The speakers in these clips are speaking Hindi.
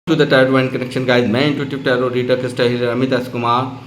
To the tarot and connection guys, मैं intuitive tarot reader Krishna healer Amit S Kumar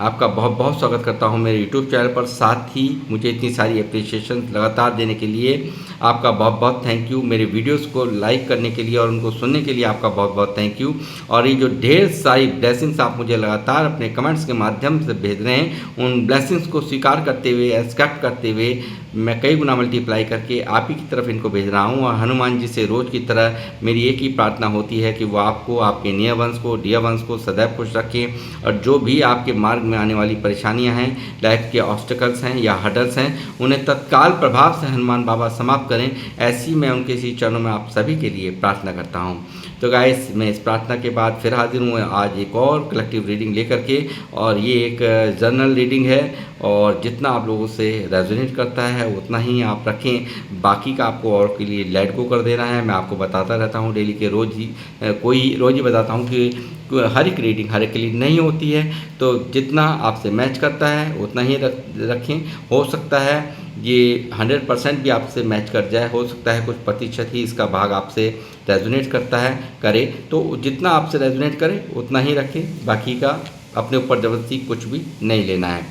आपका बहुत बहुत स्वागत करता हूं मेरे यूट्यूब चैनल पर। साथ ही मुझे इतनी सारी एप्रिसिएशन लगातार देने के लिए आपका बहुत बहुत थैंक यू। मेरे वीडियोस को लाइक करने के लिए और उनको सुनने के लिए आपका बहुत बहुत थैंक यू। और ये जो ढेर सारी ब्लेसिंग्स आप मुझे लगातार अपने कमेंट्स के माध्यम से भेज रहे हैं, उन ब्लेसिंग्स को स्वीकार करते हुए, एक्सेप्ट करते हुए मैं कई गुना मल्टीप्लाई करके आप ही की तरफ इनको भेज रहा हूँ। और हनुमान जी से रोज़ की तरह मेरी एक ही प्रार्थना होती है कि वो आपको, आपके नियर वंश को, डियर वंश को सदैव खुश रखें। और जो भी आपके मार्ग में आने वाली परेशानियां हैं, लाइफ के ऑब्स्टिकल्स हैं या हर्डल्स हैं, उन्हें तत्काल प्रभाव से हनुमान बाबा समाप्त करें। ऐसी मैं उनके इसी चरणों में आप सभी के लिए प्रार्थना करता हूँ। तो गाइस, मैं इस प्रार्थना के बाद फिर हाजिर हूँ आज एक और कलेक्टिव रीडिंग लेकर के। और ये एक जर्नल रीडिंग है और जितना आप लोगों से रेजोनेट करता है उतना ही आप रखें। बाकी का आपको और के लिए लेट गो कर देना है। मैं आपको बताता रहता हूँ डेली के रोज़ ही रोज़ ही बताता हूँ कि हर एक रीडिंग हर एक के लिए नहीं होती है। तो जितना आपसे मैच करता है उतना ही रखें। हो सकता है ये 100% भी आपसे मैच कर जाए, हो सकता है कुछ प्रतिशत ही इसका भाग आपसे रेजोनेट करता है करे। तो जितना आपसे रेजोनेट करे उतना ही रखें, बाकी का अपने ऊपर ज़बरदस्ती कुछ भी नहीं लेना है।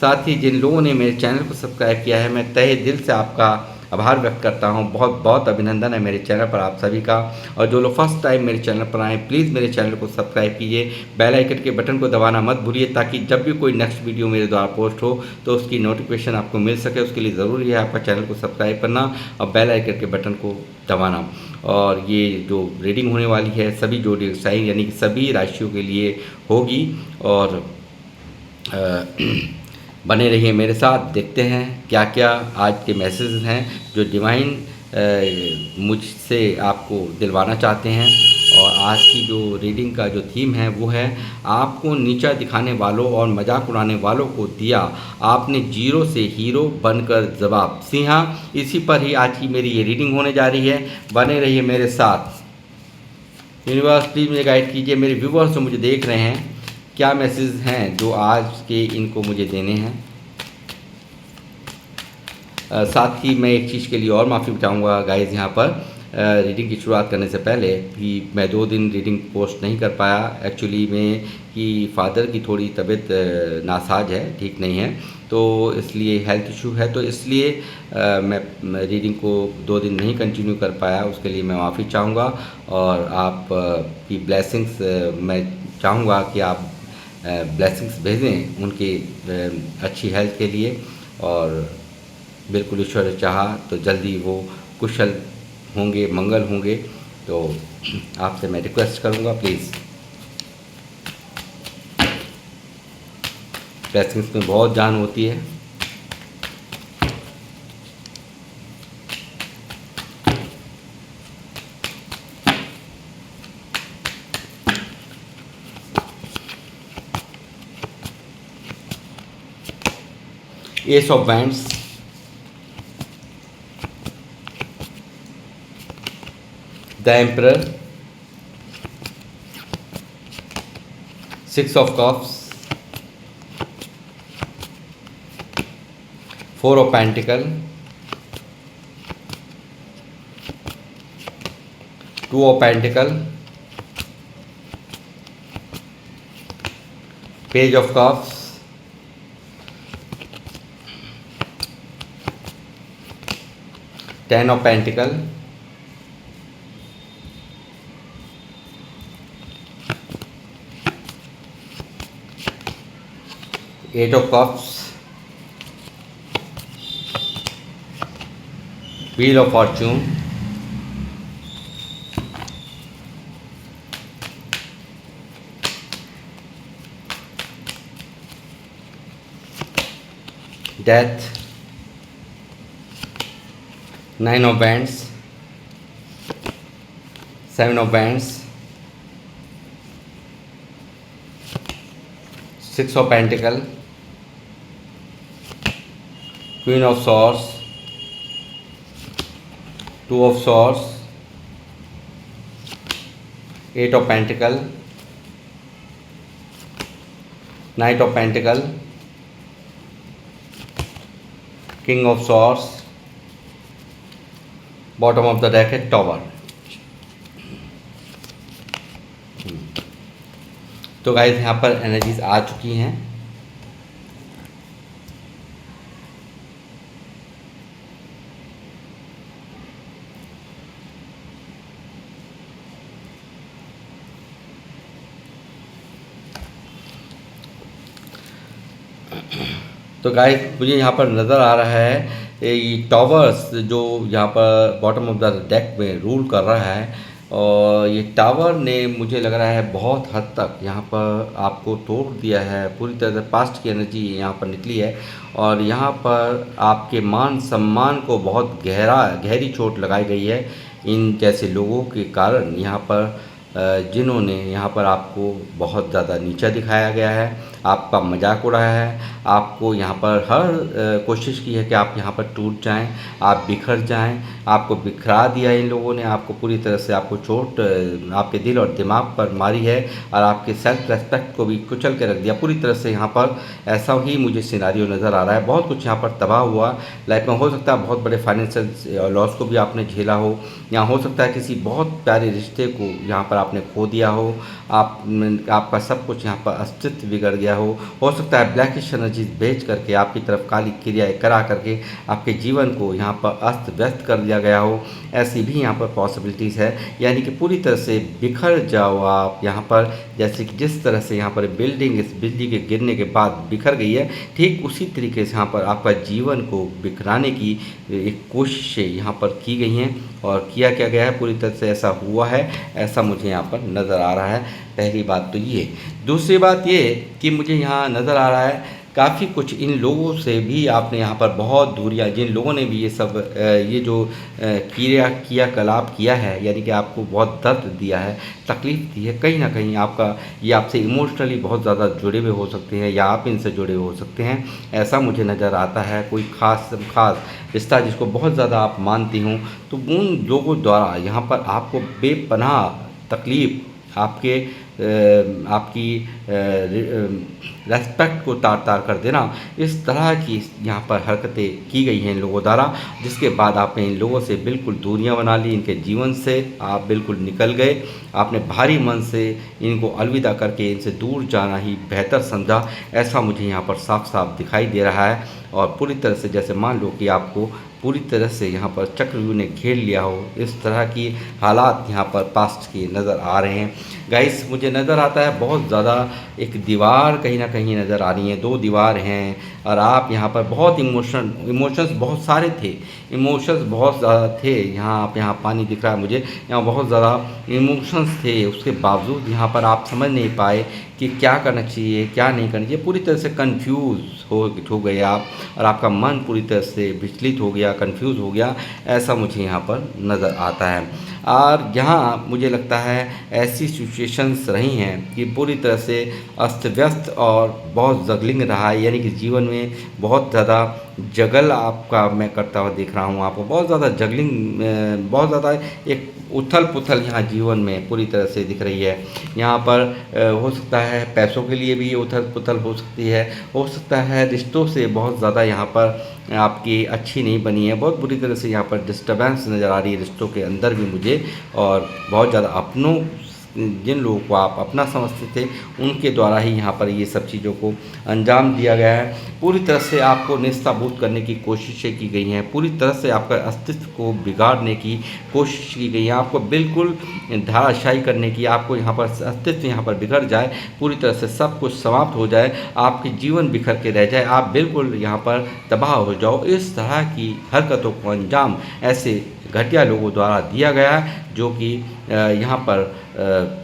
साथ ही जिन लोगों ने मेरे चैनल को सब्सक्राइब किया है, मैं तहे दिल से आपका आभार व्यक्त करता हूं। बहुत बहुत अभिनंदन है मेरे चैनल पर आप सभी का। और जो लोग फर्स्ट टाइम मेरे चैनल पर आएँ, प्लीज़ मेरे चैनल को सब्सक्राइब कीजिए, बेल आइकन के बटन को दबाना मत भूलिए, ताकि जब भी कोई नेक्स्ट वीडियो मेरे द्वारा पोस्ट हो तो उसकी नोटिफिकेशन आपको मिल सके। उसके लिए ज़रूरी है आपका चैनल को सब्सक्राइब करना और बेल आइकन के बटन को दबाना। और ये जो रीडिंग होने वाली है सभी जोड़ी साइन यानी कि सभी राशियों के लिए होगी। और बने रहिए मेरे साथ, देखते हैं क्या क्या आज के मैसेजेस हैं जो डिवाइन मुझसे आपको दिलवाना चाहते हैं। और आज की जो रीडिंग का जो थीम है वो है, आपको नीचा दिखाने वालों और मजाक उड़ाने वालों को दिया आपने जीरो से हीरो बनकर जवाब। सिंहा, इसी पर ही आज की मेरी ये रीडिंग होने जा रही है। बने रहिए मेरे साथ। यूनिवर्स प्लीज़ मुझे गाइड कीजिए। मेरे व्यूवर्स जो मुझे देख रहे हैं, क्या मैसेज हैं जो आज के इनको मुझे देने हैं। साथ ही मैं एक चीज़ के लिए और माफ़ी चाहूँगा गाइज़, यहाँ पर रीडिंग की शुरुआत करने से पहले कि मैं 2 दिन रीडिंग पोस्ट नहीं कर पाया। एक्चुअली में कि फ़ादर की थोड़ी तबीयत नासाज है, ठीक नहीं है, तो इसलिए हेल्थ इशू है, तो इसलिए मैं रीडिंग को 2 दिन नहीं कंटिन्यू कर पाया। उसके लिए मैं माफ़ी चाहूँगा। और आप की ब्लेसिंग्स मैं चाहूँगा कि आप ब्लेसिंग्स भेजें उनकी अच्छी हेल्थ के लिए। और बिल्कुल ईश्वर ने चाहा तो जल्दी वो कुशल होंगे, मंगल होंगे। तो आपसे मैं रिक्वेस्ट करूँगा, प्लीज़। ब्लेसिंग्स में बहुत जान होती है। S of wands, The Emperor, 6 of Cups, 4 of Pentacles, 2 of Pentacles, Page of Cups, Ten of Pentacles, Eight of Cups, Wheel of Fortune, Death, Nine of Wands, Seven of Wands, Six of Pentacles, Queen of Swords, Two of Swords, Eight of Pentacles, Knight of Pentacles, King of Swords, bottom of the deck है Tower। तो गाइस यहाँ पर एनर्जीज आ चुकी हैं। तो गाइस मुझे यहाँ पर नज़र आ रहा है ये टावर्स जो यहाँ पर बॉटम ऑफ द डेक में रूल कर रहा है, और ये टावर ने मुझे लग रहा है बहुत हद तक यहाँ पर आपको तोड़ दिया है। पूरी तरह से पास्ट की एनर्जी यहाँ पर निकली है, और यहाँ पर आपके मान सम्मान को बहुत गहरी चोट लगाई गई है इन जैसे लोगों के कारण। यहाँ पर जिन्होंने यहाँ पर आपको बहुत ज़्यादा नीचा दिखाया गया है, आपका मजाक उड़ाया है, आपको यहाँ पर हर कोशिश की है कि आप यहाँ पर टूट जाएं, आप बिखर जाएं। आपको बिखरा दिया इन लोगों ने, आपको पूरी तरह से आपको चोट आपके दिल और दिमाग पर मारी है, और आपके सेल्फ रेस्पेक्ट को भी कुचल के रख दिया पूरी तरह से। यहाँ पर ऐसा ही मुझे सिनारियो नज़र आ रहा है। बहुत कुछ यहाँ पर तबाह हुआ लाइफ में। हो सकता है बहुत बड़े फाइनेंशियल लॉस को भी आपने झेला हो, या हो सकता है किसी बहुत प्यारे रिश्ते को यहाँ पर आपने खो दिया हो, आपका सब कुछ यहाँ पर अस्तित्व बिगड़ गया हो सकता है ब्लैकिश एनर्जीज भेज करके आपकी तरफ काली क्रियाएं करा करके आपके जीवन को यहाँ पर अस्त व्यस्त कर दिया गया हो। ऐसी भी यहाँ पर पॉसिबिलिटीज़ है, यानी कि पूरी तरह से बिखर जाओ आप यहाँ पर। जैसे कि जिस तरह से यहाँ पर बिल्डिंग इस बिजली के गिरने के बाद बिखर गई है, ठीक उसी तरीके से यहाँ पर आपका जीवन को बिखराने की एक कोशिशें यहाँ पर की गई हैं, और किया क्या गया है पूरी तरह से ऐसा हुआ है, ऐसा मुझे यहाँ पर नज़र आ रहा है। पहली बात तो ये। दूसरी बात ये कि मुझे यहाँ नज़र आ रहा है काफ़ी कुछ इन लोगों से भी आपने यहाँ पर बहुत दूरियाँ, जिन लोगों ने भी ये सब ये जो क्रियाकलाप किया है, यानी कि आपको बहुत दर्द दिया है, तकलीफ़ दी है, कहीं ना कहीं आपका ये आपसे इमोशनली बहुत ज़्यादा जुड़े हुए हो सकते हैं, या आप इनसे जुड़े हुए हो सकते हैं, ऐसा मुझे नज़र आता है। कोई ख़ास रिश्ता जिसको बहुत ज़्यादा आप मानती हूँ, तो उन लोगों द्वारा यहाँ पर आपको बेपनाह तकलीफ़, आपकी रेस्पेक्ट को तार तार कर देना, इस तरह की यहाँ पर हरकतें की गई हैं इन लोगों द्वारा, जिसके बाद आपने इन लोगों से बिल्कुल दूरियां बना ली। इनके जीवन से आप बिल्कुल निकल गए, आपने भारी मन से इनको अलविदा करके इनसे दूर जाना ही बेहतर समझा, ऐसा मुझे यहाँ पर साफ साफ दिखाई दे रहा है। और पूरी तरह से जैसे मान लो कि आपको पूरी तरह से यहाँ पर चक्रव्यूह ने घेर लिया हो, इस तरह की हालात यहाँ पर पास्ट के नज़र आ रहे हैं। गाइस मुझे नज़र आता है बहुत ज़्यादा एक दीवार कहीं ना कहीं नज़र आ रही है, दो दीवार हैं, और आप यहाँ पर बहुत इमोशंस बहुत सारे थे, इमोशंस बहुत ज़्यादा थे। यहाँ आप यहाँ पानी दिख रहा है मुझे, यहाँ बहुत ज़्यादा इमोशंस थे, उसके बावजूद यहाँ पर आप समझ नहीं पाए कि क्या करना चाहिए क्या नहीं करना चाहिए। पूरी तरह से कंफ्यूज हो गए आप, और आपका मन पूरी तरह से विचलित हो गया, कंफ्यूज हो गया, ऐसा मुझे यहाँ पर नज़र आता है। और यहाँ मुझे लगता है ऐसी सिचुएशंस रही हैं कि पूरी तरह से अस्त व्यस्त और बहुत जगलिंग रहा है, यानी कि जीवन में बहुत ज़्यादा जगल आपका मैं करता हुआ देख रहा हूँ आपको, बहुत ज़्यादा जगलिंग, बहुत ज़्यादा एक उथल पुथल यहाँ जीवन में पूरी तरह से दिख रही है। यहाँ पर हो सकता है पैसों के लिए भी ये उथल पुथल हो सकती है, हो सकता है रिश्तों से बहुत ज़्यादा यहाँ पर आपकी अच्छी नहीं बनी है, बहुत बुरी तरह से यहाँ पर डिस्टर्बेंस नज़र आ रही है रिश्तों के अंदर भी मुझे, और बहुत ज़्यादा अपनों जिन लोगों को आप अपना समझते थे उनके द्वारा ही यहाँ पर ये सब चीज़ों को अंजाम दिया गया है। पूरी तरह से आपको निस्ताबूत करने की कोशिशें की गई हैं, पूरी तरह से आपका अस्तित्व को बिगाड़ने की कोशिश की गई है, आपको बिल्कुल धाराशायी करने की, आपको यहाँ पर अस्तित्व यहाँ पर बिगड़ जाए, पूरी तरह से सब कुछ समाप्त हो जाए, आपके जीवन बिखर के रह जाए, आप बिल्कुल यहाँ पर तबाह हो जाओ। इस तरह की हरकतों को अंजाम ऐसे घटिया लोगों द्वारा दिया गया है, जो कि यहाँ पर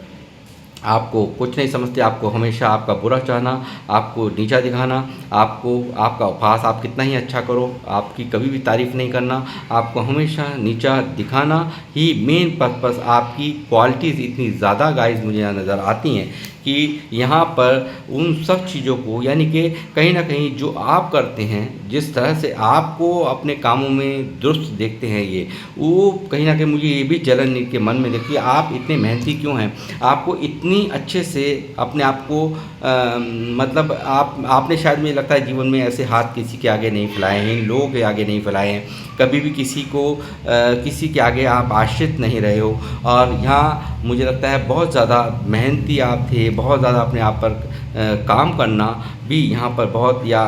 आपको कुछ नहीं समझते, आपको हमेशा आपका बुरा चाहना, आपको नीचा दिखाना, आपको आपका उपहास आप कितना ही अच्छा करो, आपकी कभी भी तारीफ़ नहीं करना, आपको हमेशा नीचा दिखाना ही मेन पर्पस। आपकी क्वालिटीज़ इतनी ज़्यादा गाइस मुझे यहाँ नज़र आती हैं कि यहाँ पर उन सब चीज़ों को, यानी कि कहीं ना कहीं जो आप करते हैं, जिस तरह से आपको अपने कामों में दुरुस्त देखते हैं, ये वो कहीं ना कहीं मुझे ये भी जलन इनके मन में देखती है, आप इतने मेहनती क्यों हैं, आपको इतनी इतनी अच्छे से अपने आप को मतलब आपने शायद मुझे लगता है जीवन में ऐसे हाथ किसी के आगे नहीं फैलाए हैं, इन लोगों के आगे नहीं फैलाए हैं, कभी भी किसी के आगे आप आश्रित नहीं रहे हो। और यहाँ मुझे लगता है बहुत ज़्यादा मेहनती आप थे, बहुत ज़्यादा अपने आप पर काम करना भी यहाँ पर बहुत, या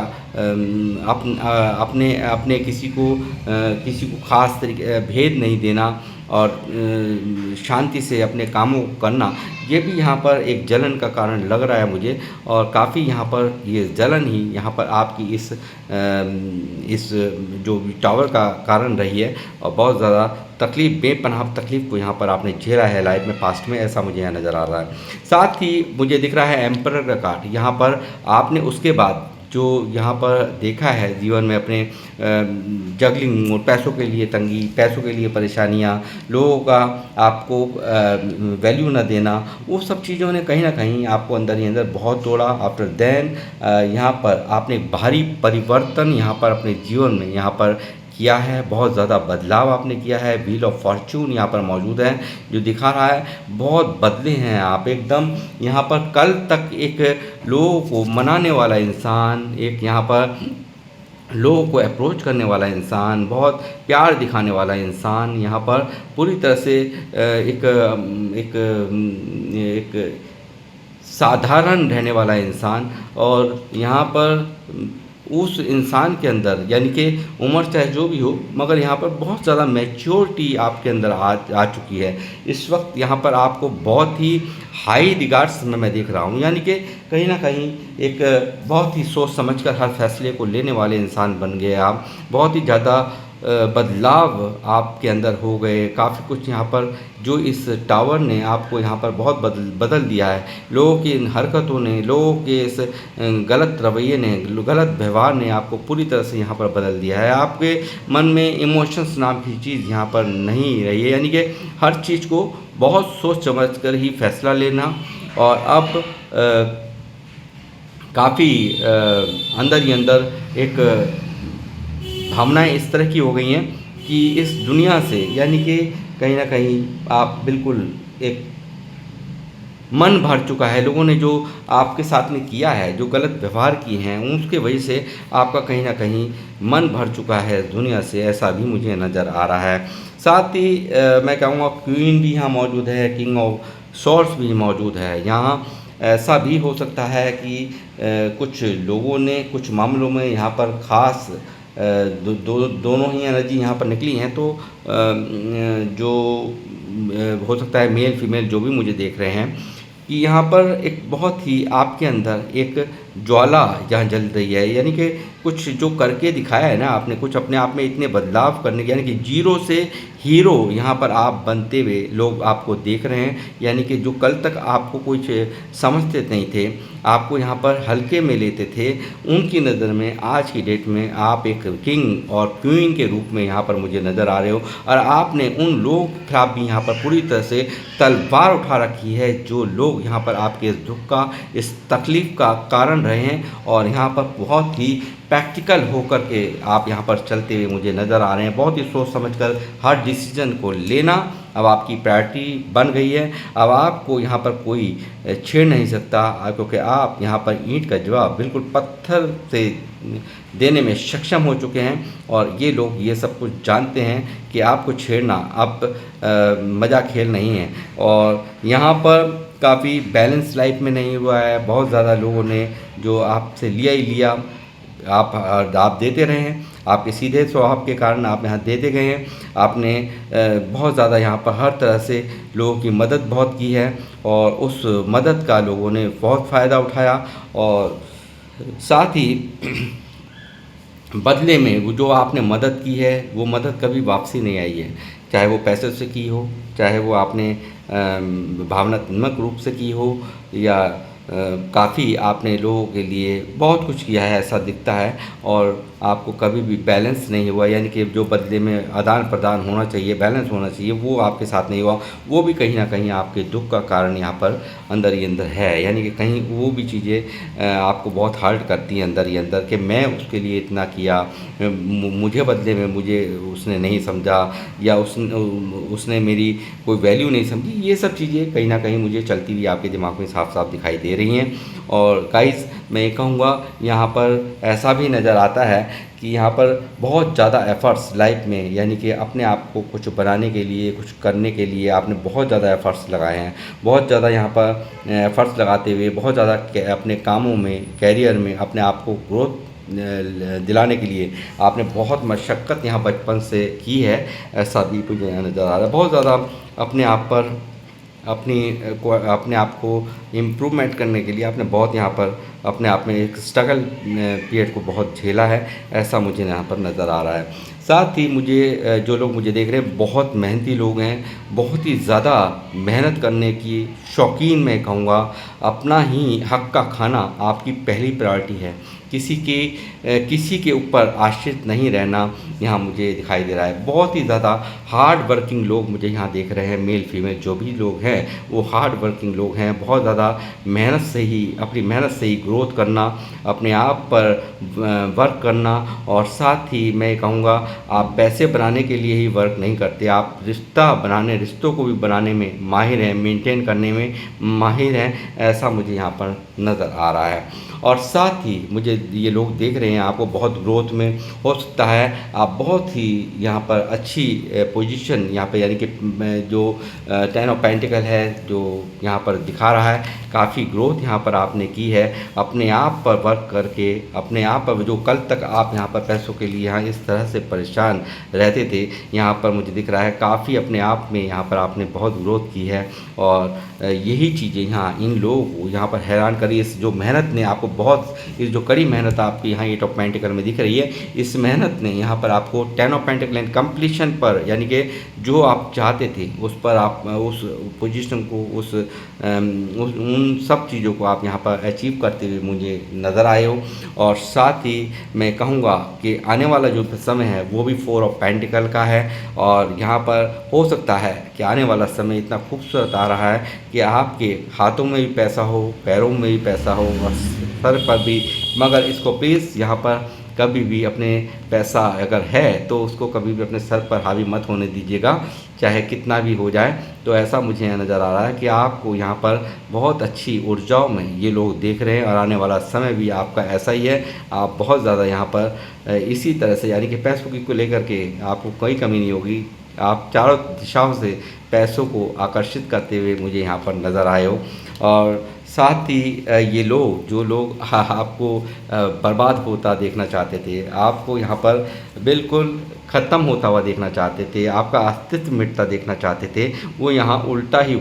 अपने अपने किसी को ख़ास तरीके भेद नहीं देना और शांति से अपने कामों को करना, ये भी यहाँ पर एक जलन का कारण लग रहा है मुझे। और काफ़ी यहाँ पर ये जलन ही यहाँ पर आपकी इस जो टावर का कारण रही है, और बहुत ज़्यादा तकलीफ़, बेपनाह तकलीफ़ को यहाँ पर आपने झेला है लाइफ में, पास्ट में, ऐसा मुझे यहाँ नज़र आ रहा है। साथ ही मुझे दिख रहा है एम्परर का कार्ड। यहाँ पर आपने उसके बाद जो यहाँ पर देखा है जीवन में अपने जगलिंग, पैसों के लिए तंगी, पैसों के लिए परेशानियाँ, लोगों का आपको वैल्यू न देना, वो सब चीज़ों ने कहीं ना कहीं आपको अंदर ही अंदर बहुत तोड़ा। आफ्टर देन यहाँ पर आपने भारी परिवर्तन यहाँ पर अपने जीवन में यहाँ पर किया है, बहुत ज़्यादा बदलाव आपने किया है। व्हील ऑफ फॉर्चून यहाँ पर मौजूद है जो दिखा रहा है बहुत बदले हैं आप एकदम। यहाँ पर कल तक एक लोगों को मनाने वाला इंसान, एक यहाँ पर लोगों को अप्रोच करने वाला इंसान, बहुत प्यार दिखाने वाला इंसान, यहाँ पर पूरी तरह से एक साधारण रहने वाला इंसान, और यहाँ पर उस इंसान के अंदर यानी कि उम्र चाहे जो भी हो, मगर यहाँ पर बहुत ज़्यादा मैच्योरिटी आपके अंदर आ चुकी है इस वक्त। यहाँ पर आपको बहुत ही हाई रिगार्ड्स में मैं देख रहा हूँ, यानी कि कहीं ना कहीं एक बहुत ही सोच समझकर हर फैसले को लेने वाले इंसान बन गए आप। बहुत ही ज़्यादा बदलाव आपके अंदर हो गए, काफ़ी कुछ यहाँ पर जो इस टावर ने आपको यहाँ पर बहुत बदल दिया है। लोगों की इन हरकतों ने, लोगों के इस गलत रवैये ने, गलत व्यवहार ने आपको पूरी तरह से यहाँ पर बदल दिया है। आपके मन में इमोशंस नाम की चीज़ यहाँ पर नहीं रही है, यानी कि हर चीज़ को बहुत सोच समझ कर ही फैसला लेना। और अब काफ़ी अंदर ही अंदर एक भावनाएं इस तरह की हो गई हैं कि इस दुनिया से, यानी कि कहीं ना कहीं आप बिल्कुल एक मन भर चुका है। लोगों ने जो आपके साथ में किया है, जो गलत व्यवहार किए हैं, उसके वजह से आपका कहीं ना कहीं मन भर चुका है दुनिया से, ऐसा भी मुझे नज़र आ रहा है। साथ ही मैं कहूँगा क्वीन भी यहाँ मौजूद है, किंग ऑफ सॉर्ड्स भी मौजूद है। यहाँ ऐसा भी हो सकता है कि कुछ लोगों ने कुछ मामलों में यहाँ पर ख़ास दोनों ही एनर्जी यहाँ पर निकली हैं, तो जो हो सकता है मेल फीमेल जो भी मुझे देख रहे हैं कि यहाँ पर एक बहुत ही आपके अंदर एक ज्वाला यहाँ जल रही है, यानी कि कुछ जो करके दिखाया है ना आपने, कुछ अपने आप में इतने बदलाव करने के, यानी कि जीरो से हीरो यहाँ पर आप बनते हुए लोग आपको देख रहे हैं। यानी कि जो कल तक आपको कुछ समझते नहीं थे, आपको यहाँ पर हल्के में लेते थे, उनकी नज़र में आज की डेट में आप एक किंग और क्वीन के रूप में यहाँ पर मुझे नज़र आ रहे हो। और आपने उन लोगों के खिलाफ भी यहाँ पर पूरी तरह से तलवार उठा रखी है जो लोग यहाँ पर आपके इस दुख का, इस तकलीफ़ का कारण रहे हैं। और यहाँ पर बहुत ही प्रैक्टिकल होकर के आप यहाँ पर चलते हुए मुझे नज़र आ रहे हैं। बहुत ही सोच समझकर हर डिसीजन को लेना अब आपकी प्रायोरिटी बन गई है। अब आपको यहाँ पर कोई छेड़ नहीं सकता, क्योंकि आप यहाँ पर ईंट का जवाब बिल्कुल पत्थर से देने में सक्षम हो चुके हैं। और ये लोग ये सब कुछ जानते हैं कि आपको छेड़ना अब मज़ा खेल नहीं है। और यहाँ पर काफ़ी बैलेंस लाइफ में नहीं हुआ है। बहुत ज़्यादा लोगों ने जो आपसे लिया ही लिया, आप देते रहे हैं। आपके सीधे स्वभाव के कारण आप यहाँ देते गए हैं। आपने बहुत ज़्यादा यहाँ पर हर तरह से लोगों की मदद बहुत की है, और उस मदद का लोगों ने बहुत फ़ायदा उठाया। और साथ ही बदले में वो जो आपने मदद की है, वो मदद कभी वापसी नहीं आई है। चाहे वो पैसे से की हो, चाहे वो आपने भावनात्मक रूप से की हो, या काफ़ी आपने लोगों के लिए बहुत कुछ किया है, ऐसा दिखता है। और आपको कभी भी बैलेंस नहीं हुआ, यानी कि जो बदले में आदान प्रदान होना चाहिए, बैलेंस होना चाहिए, वो आपके साथ नहीं हुआ। वो भी कहीं ना कहीं आपके दुख का कारण यहाँ पर अंदर ही अंदर है, यानी कि कहीं वो भी चीज़ें आपको बहुत हर्ट करती हैं अंदर ही अंदर, कि मैं उसके लिए इतना किया, मुझे बदले में मुझे उसने नहीं समझा, या उसने मेरी कोई वैल्यू नहीं समझी। ये सब चीज़ें कहीं ना कहीं मुझे चलती हुई आपके दिमाग में साफ साफ दिखाई दे रही हैं। और गाइस, मैं ये कहूँगा, यहाँ पर ऐसा भी नज़र आता है कि यहाँ पर बहुत ज़्यादा एफ़र्ट्स लाइफ में, यानी कि अपने आप को कुछ बनाने के लिए, कुछ करने के लिए आपने बहुत ज़्यादा एफ़र्ट्स लगाए हैं। बहुत ज़्यादा यहाँ पर एफ़र्ट्स लगाते हुए बहुत ज़्यादा अपने कामों में, कैरियर में अपने आप को ग्रोथ दिलाने के लिए आपने बहुत मशक्क़त यहाँ बचपन से की है, ऐसा भी मुझे नज़र आ रहा है। बहुत ज़्यादा अपने आप पर अपने आप को इम्प्रूवमेंट करने के लिए आपने बहुत यहाँ पर अपने आप में एक स्ट्रगल पीरियड को बहुत झेला है, ऐसा मुझे यहाँ पर नज़र आ रहा है। साथ ही मुझे जो लोग मुझे देख रहे हैं, बहुत मेहनती लोग हैं, बहुत ही ज़्यादा मेहनत करने की शौकीन, मैं कहूँगा अपना ही हक का खाना आपकी पहली प्रायोरिटी है। किसी के ऊपर आश्रित नहीं रहना यहाँ मुझे दिखाई दे रहा है। बहुत ही ज़्यादा हार्ड वर्किंग लोग मुझे यहाँ देख रहे हैं, मेल फीमेल जो भी लोग हैं वो हार्ड वर्किंग लोग हैं। बहुत ज़्यादा मेहनत से ही, अपनी मेहनत से ही ग्रोथ करना, अपने आप पर वर्क करना, और साथ ही मैं कहूँगा आप पैसे बनाने के लिए ही वर्क नहीं करते, आप रिश्तों को भी बनाने में माहिर हैं, मेंटेन करने में माहिर हैं, ऐसा मुझे यहाँ पर नज़र आ रहा है। और साथ ही मुझे ये लोग देख रहे हैं, आपको बहुत ग्रोथ में हो सकता है आप बहुत ही यहाँ पर अच्छी पोजीशन यहाँ पे, यानी कि जो 10 ऑफ पेंटिकल है जो यहाँ पर दिखा रहा है, काफ़ी ग्रोथ यहाँ पर आपने की है अपने आप पर वर्क करके। अपने आप पर जो कल तक आप यहाँ पर पैसों के लिए यहाँ इस तरह से परेशान रहते थे, यहाँ पर मुझे दिख रहा है काफ़ी अपने आप में यहाँ पर आपने बहुत ग्रोथ की है। और यही चीज़ें यहाँ इन लोगों को यहाँ पर हैरान करी। इस जो मेहनत ने आपको बहुत, इस जो कड़ी मेहनत आपकी यहाँ 8 ऑफ पेंटिकल में दिख रही है, इस मेहनत ने यहाँ पर आपको 10 ऑफ पेंटिकल एंड कंप्लीशन पर, यानी कि जो आप चाहते थे उस पर आप उस पोजीशन को, उन सब चीज़ों को आप यहाँ पर अचीव करते हुए मुझे नज़र आए हो। और साथ ही मैं कहूँगा कि आने वाला जो समय है वो भी 4 ऑफ पेंटिकल का है। और यहाँ पर हो सकता है कि आने वाला समय इतना खूबसूरत आ रहा है कि आपके हाथों में भी पैसा हो, पैरों में भी पैसा हो, और सर पर भी। मगर इसको प्लीज़ यहाँ पर कभी भी अपने पैसा अगर है तो उसको कभी भी अपने सर पर हावी मत होने दीजिएगा, चाहे कितना भी हो जाए। तो ऐसा मुझे यहाँ नज़र आ रहा है कि आपको यहाँ पर बहुत अच्छी ऊर्जाओं में ये लोग देख रहे हैं, और आने वाला समय भी आपका ऐसा ही है। आप बहुत ज़्यादा यहाँ पर इसी तरह से, यानी कि पैसों की को लेकर के आपको कोई कमी नहीं होगी। आप चारों दिशाओं से पैसों को आकर्षित करते हुए मुझे यहाँ पर नज़र आए हो। और साथ ही ये लोग, जो लोग आपको बर्बाद होता देखना चाहते थे, आपको यहाँ पर बिल्कुल ख़त्म होता हुआ देखना चाहते थे, आपका अस्तित्व मिटता देखना चाहते थे, वो यहाँ उल्टा ही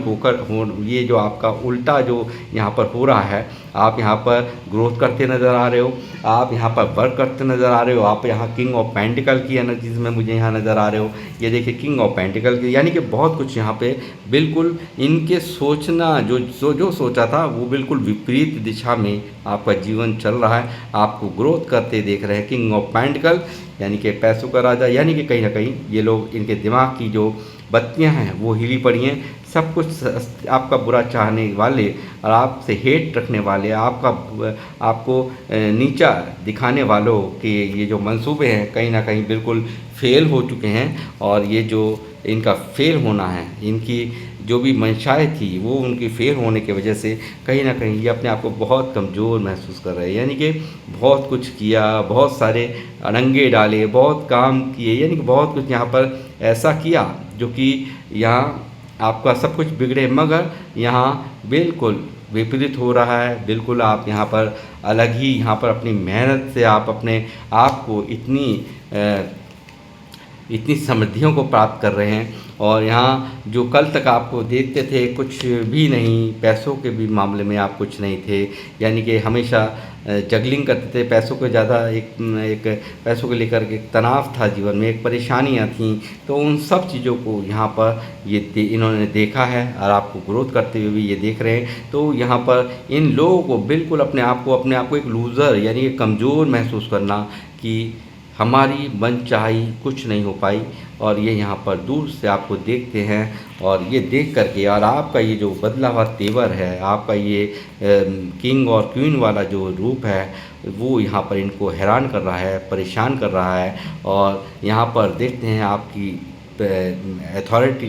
ये जो आपका उल्टा जो यहाँ पर हो रहा है, आप यहाँ पर ग्रोथ करते नज़र आ रहे हो, आप यहाँ पर वर्क करते नज़र आ रहे हो। आप यहाँ किंग ऑफ पेंटिकल की एनर्जीज में मुझे यहाँ नज़र आ रहे हो। ये देखिए किंग ऑफ पेंटिकल की, यानी कि बहुत कुछ यहाँ पे बिल्कुल इनके सोचना, जो सोचा था वो बिल्कुल विपरीत दिशा में आपका जीवन चल रहा है। आपको ग्रोथ करते देख रहे हैं। किंग ऑफ पेंटिकल यानी कि पैसों का राजा, यानी कि कहीं ना कहीं ये लोग, इनके दिमाग की जो बत्तियां हैं वो हिली पड़ी हैं। सब कुछ आपका बुरा चाहने वाले और आपसे हेट रखने वाले, आपको नीचा दिखाने वालों के ये जो मंसूबे हैं कहीं ना कहीं बिल्कुल फेल हो चुके हैं। और ये जो इनका फेल होना है, इनकी जो भी मंशाएं थी वो उनकी फेल होने की वजह से कहीं ना कहीं ये अपने आप को बहुत कमज़ोर महसूस कर रहे हैं। यानी कि बहुत कुछ किया, बहुत सारे अड़ंगे डाले, बहुत काम किए, यानी कि बहुत कुछ यहाँ पर ऐसा किया जो कि यहाँ आपका सब कुछ बिगड़े, मगर यहाँ बिल्कुल विपरीत हो रहा है। बिल्कुल आप यहाँ पर अलग ही, यहाँ पर अपनी मेहनत से आप अपने आप को इतनी समृद्धियों को प्राप्त कर रहे हैं। और यहाँ जो कल तक आपको देखते थे कुछ भी नहीं, पैसों के भी मामले में आप कुछ नहीं थे, यानी कि हमेशा जगलिंग करते थे पैसों को ज़्यादा, एक पैसों को लेकर के एक तनाव था जीवन में, एक परेशानियाँ थीं। तो उन सब चीज़ों को यहाँ पर इन्होंने देखा है और आपको ग्रोथ करते हुए भी ये देख रहे हैं। तो यहाँ पर इन लोगों को बिल्कुल अपने आप को एक लूज़र यानी कि कमज़ोर महसूस करना कि हमारी मनचाही कुछ नहीं हो पाई। और ये यहाँ पर दूर से आपको देखते हैं और ये देख करके और आपका ये जो बदला हुआ तेवर है, आपका ये किंग और क्वीन वाला जो रूप है, वो यहाँ पर इनको हैरान कर रहा है, परेशान कर रहा है। और यहाँ पर देखते हैं आपकी अथॉरिटी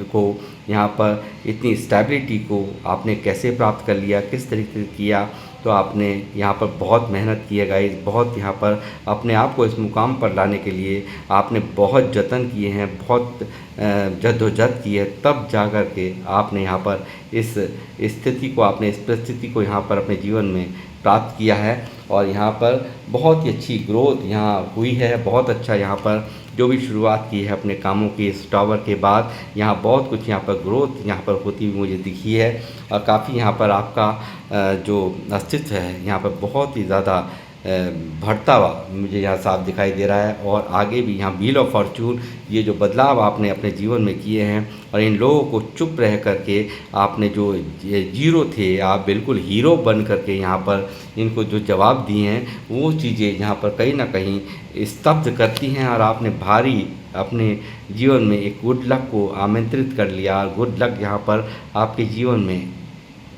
को, यहाँ पर इतनी स्टेबिलिटी को आपने कैसे प्राप्त कर लिया, किस तरीके से किया। तो आपने यहाँ पर बहुत मेहनत की है गाइस, बहुत यहाँ पर अपने आप को इस मुकाम पर लाने के लिए आपने बहुत जतन किए हैं, बहुत जद्दोजहद की है, तब जा कर के आपने यहाँ पर इस स्थिति को, आपने इस परिस्थिति को यहाँ पर अपने जीवन में प्राप्त किया है। और यहाँ पर बहुत ही अच्छी ग्रोथ यहाँ हुई है, बहुत अच्छा यहाँ पर जो भी शुरुआत की है अपने कामों की इस टावर के बाद, यहाँ बहुत कुछ यहाँ पर ग्रोथ यहाँ पर होती हुई मुझे दिखी है। और काफ़ी यहाँ पर आपका जो अस्तित्व है यहाँ पर बहुत ही ज़्यादा बढ़ता हुआ मुझे यहाँ साफ दिखाई दे रहा है। और आगे भी यहाँ व्हील ऑफ फॉर्चून, ये जो बदलाव आपने अपने जीवन में किए हैं और इन लोगों को चुप रह करके आपने जो जीरो थे, आप बिल्कुल हीरो बन करके यहाँ पर इनको जो जवाब दिए हैं, वो चीज़ें यहाँ पर कहीं ना कहीं स्तब्ध करती हैं। और आपने भारी अपने जीवन में एक गुड लक को आमंत्रित कर लिया। गुड लक यहाँ पर आपके जीवन में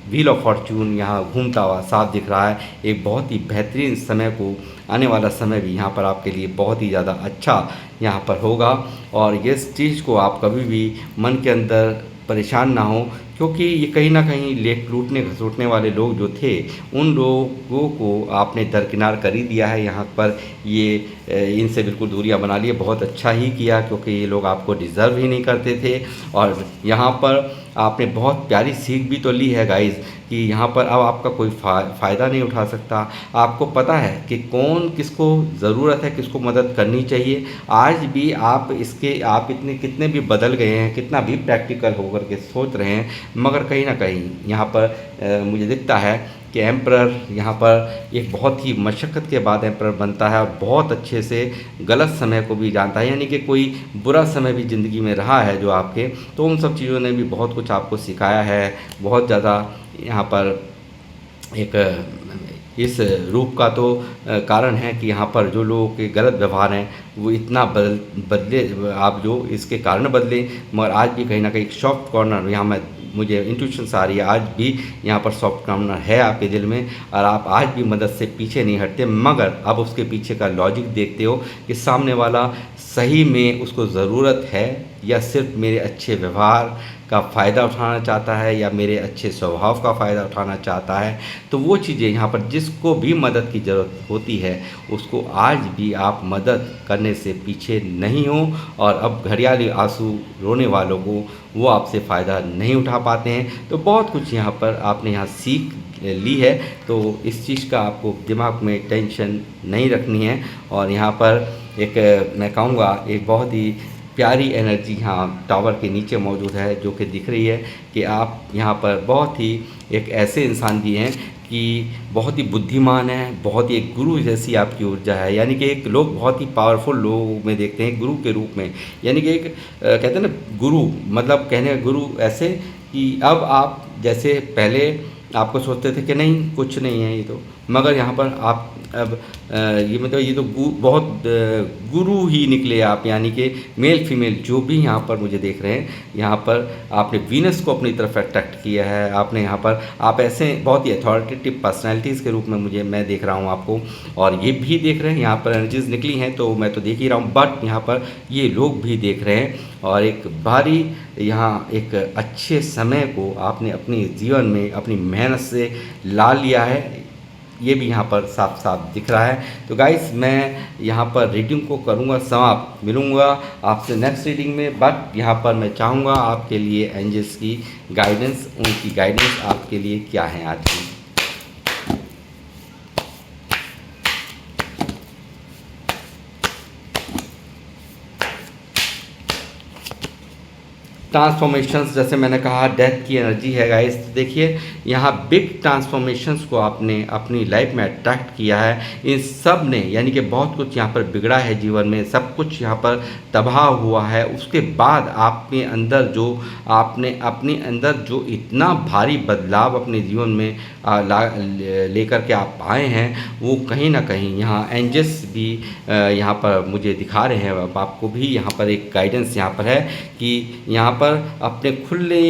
व्हील ऑफ फॉर्चून यहाँ घूमता हुआ साफ दिख रहा है। एक बहुत ही बेहतरीन समय को, आने वाला समय भी यहाँ पर आपके लिए बहुत ही ज़्यादा अच्छा यहाँ पर होगा। और इस चीज़ को आप कभी भी मन के अंदर परेशान ना हो, क्योंकि ये कहीं ना कहीं लूटने घसोटने वाले लोग जो थे, उन लोगों को आपने दरकिनार कर ही दिया है। यहाँ पर ये इनसे बिल्कुल दूरियां बना लिए, बहुत अच्छा ही किया, क्योंकि ये लोग आपको डिज़र्व ही नहीं करते थे। और यहाँ पर आपने बहुत प्यारी सीख भी तो ली है गाइस, कि यहाँ पर अब आपका कोई फ़ायदा नहीं उठा सकता। आपको पता है कि कौन किसको ज़रूरत है, किसको मदद करनी चाहिए। आज भी आप इतने कितने भी बदल गए हैं, कितना भी प्रैक्टिकल होकर के सोच रहे हैं, मगर कहीं ना कहीं यहाँ पर मुझे दिखता है कि एम्परर यहाँ पर एक बहुत ही मशक्क़त के बाद एम्परर बनता है और बहुत अच्छे से गलत समय को भी जानता है। यानी कि कोई बुरा समय भी ज़िंदगी में रहा है जो आपके, तो उन सब चीज़ों ने भी बहुत कुछ आपको सिखाया है। बहुत ज़्यादा यहाँ पर एक इस रूप का तो कारण है कि यहाँ पर जो लोगों के गलत व्यवहार हैं वो इतना बदले, आप जो इसके कारण बदले। मगर आज भी कहीं ना कहीं एक सॉफ्ट कॉर्नर यहाँ मुझे इंट्यूशंस आ रही है, आज भी यहाँ पर सॉफ्ट कॉर्नर है आपके दिल में, और आप आज भी मदद से पीछे नहीं हटते। मगर अब उसके पीछे का लॉजिक देखते हो कि सामने वाला सही में उसको ज़रूरत है, या सिर्फ मेरे अच्छे व्यवहार का फ़ायदा उठाना चाहता है, या मेरे अच्छे स्वभाव का फ़ायदा उठाना चाहता है। तो वो चीज़ें यहाँ पर जिसको भी मदद की ज़रूरत होती है, उसको आज भी आप मदद करने से पीछे नहीं हो। और अब घड़ियाली आंसू रोने वालों को वो आपसे फ़ायदा नहीं उठा पाते हैं। तो बहुत कुछ यहाँ पर आपने यहाँ सीख ली है, तो इस चीज़ का आपको दिमाग में टेंशन नहीं रखनी है। और यहाँ पर एक मैं कहूँगा एक बहुत ही प्यारी एनर्जी यहाँ टावर के नीचे मौजूद है, जो कि दिख रही है कि आप यहाँ पर बहुत ही एक ऐसे इंसान भी हैं कि बहुत ही बुद्धिमान हैं, बहुत ही एक गुरु जैसी आपकी ऊर्जा है। यानी कि एक लोग बहुत ही पावरफुल लोगों में देखते हैं गुरु के रूप में। यानी कि एक कहते हैं ना गुरु, मतलब कहने का गुरु ऐसे कि अब आप जैसे पहले आपको सोचते थे कि नहीं कुछ नहीं है ये तो, मगर यहाँ पर आप अब ये मतलब ये तो बहुत गुरु ही निकले आप। यानी कि मेल फीमेल जो भी यहाँ पर मुझे देख रहे हैं, यहाँ पर आपने वीनस को अपनी तरफ अट्रैक्ट किया है। आपने यहाँ पर आप ऐसे बहुत ही अथॉरिटेटिव पर्सनैलिटीज़ के रूप में मैं देख रहा हूँ आपको, और ये भी देख रहे हैं। यहाँ पर एनर्जीज निकली हैं तो मैं तो देख ही रहा हूँ, बट यहाँ पर ये लोग भी देख रहे हैं। और एक भारी यहाँ एक अच्छे समय को आपने अपने जीवन में अपनी मेहनत से ला लिया है, ये भी यहाँ पर साफ साफ दिख रहा है। तो गाइस मैं यहाँ पर रीडिंग को करूँगा समाप्त, मिलूँगा आपसे नेक्स्ट रीडिंग में। बट यहाँ पर मैं चाहूँगा आपके लिए एंजल्स की गाइडेंस, उनकी गाइडेंस आपके लिए क्या है आज की। ट्रांसफॉर्मेशंस, जैसे मैंने कहा डेथ की एनर्जी है गाइस। देखिए यहाँ बिग ट्रांसफॉर्मेशंस को आपने अपनी लाइफ में अट्रैक्ट किया है। इन सब ने यानी कि बहुत कुछ यहाँ पर बिगड़ा है जीवन में, सब कुछ यहाँ पर तबाह हुआ है। उसके बाद आपके अंदर जो आपने अपने अंदर जो इतना भारी बदलाव अपने जीवन में लेकर के आप आए हैं, वो कहीं ना कहीं यहाँ एंजल्स भी यहाँ पर मुझे दिखा रहे हैं। अब आपको भी यहाँ पर एक गाइडेंस यहाँ पर है कि यहाँ पर अपने खुले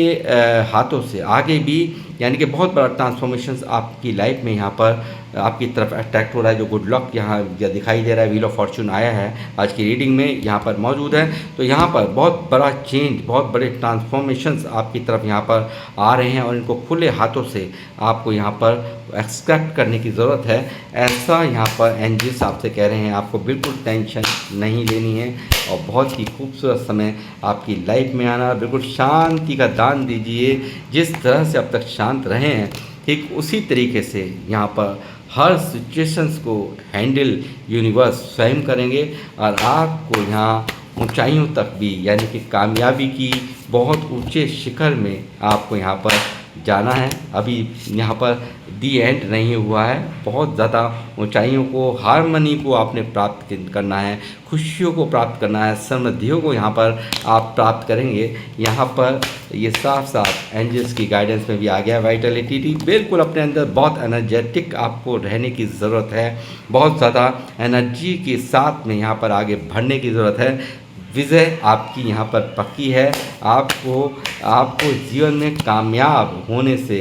हाथों से आगे भी यानी कि बहुत बड़ा ट्रांसफॉर्मेशंस आपकी लाइफ में यहाँ पर आपकी तरफ अट्रैक्ट हो रहा है। जो गुड लक यहाँ दिखाई दे रहा है, व्हील ऑफ फॉर्चून आया है आज की रीडिंग में यहाँ पर मौजूद है। तो यहाँ पर बहुत बड़ा चेंज, बहुत बड़े ट्रांसफॉर्मेशंस आपकी तरफ यहाँ पर आ रहे हैं और इनको खुले हाथों से आपको यहाँ पर एक्सपेक्ट करने की ज़रूरत है। ऐसा यहाँ पर एंजल्स आपसे कह रहे हैं। आपको बिल्कुल टेंशन नहीं लेनी है और बहुत ही खूबसूरत समय आपकी लाइफ में आना। बिल्कुल शांति का दान दीजिए। जिस तरह से अब तक शांत रहे हैं, ठीक उसी तरीके से यहाँ पर हर सिचुएशंस को हैंडल यूनिवर्स स्वयं करेंगे और आपको यहाँ ऊंचाइयों तक भी यानी कि कामयाबी की बहुत ऊंचे शिखर में आपको यहाँ पर जाना है। अभी यहाँ पर दी एंड नहीं हुआ है। बहुत ज़्यादा ऊंचाइयों को, हारमनी को आपने प्राप्त करना है, खुशियों को प्राप्त करना है, समृद्धियों को यहाँ पर आप प्राप्त करेंगे। यहाँ पर ये साफ साफ एंजल्स की गाइडेंस में भी आ गया। वाइटलिटी बिल्कुल अपने अंदर बहुत एनर्जेटिक आपको रहने की ज़रूरत है। बहुत ज़्यादा एनर्जी के साथ में यहाँ पर आगे बढ़ने की ज़रूरत है। विजय आपकी यहाँ पर पक्की है। आपको जीवन में कामयाब होने से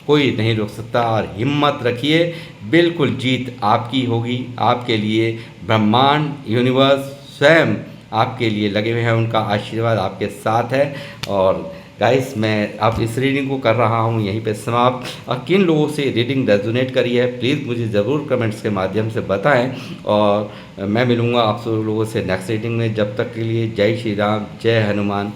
कोई नहीं रोक सकता और हिम्मत रखिए, बिल्कुल जीत आपकी होगी। आपके लिए ब्रह्मांड, यूनिवर्स स्वयं आपके लिए लगे हुए हैं, उनका आशीर्वाद आपके साथ है। और गाइस मैं अब इस रीडिंग को कर रहा हूँ यहीं पे समाप्त। और किन लोगों से रीडिंग रेजोनेट करी है प्लीज़ मुझे ज़रूर कमेंट्स के माध्यम से बताएं। और मैं मिलूँगा आप सब लोगों से नेक्स्ट रीडिंग में। जब तक के लिए जय श्री राम, जय हनुमान।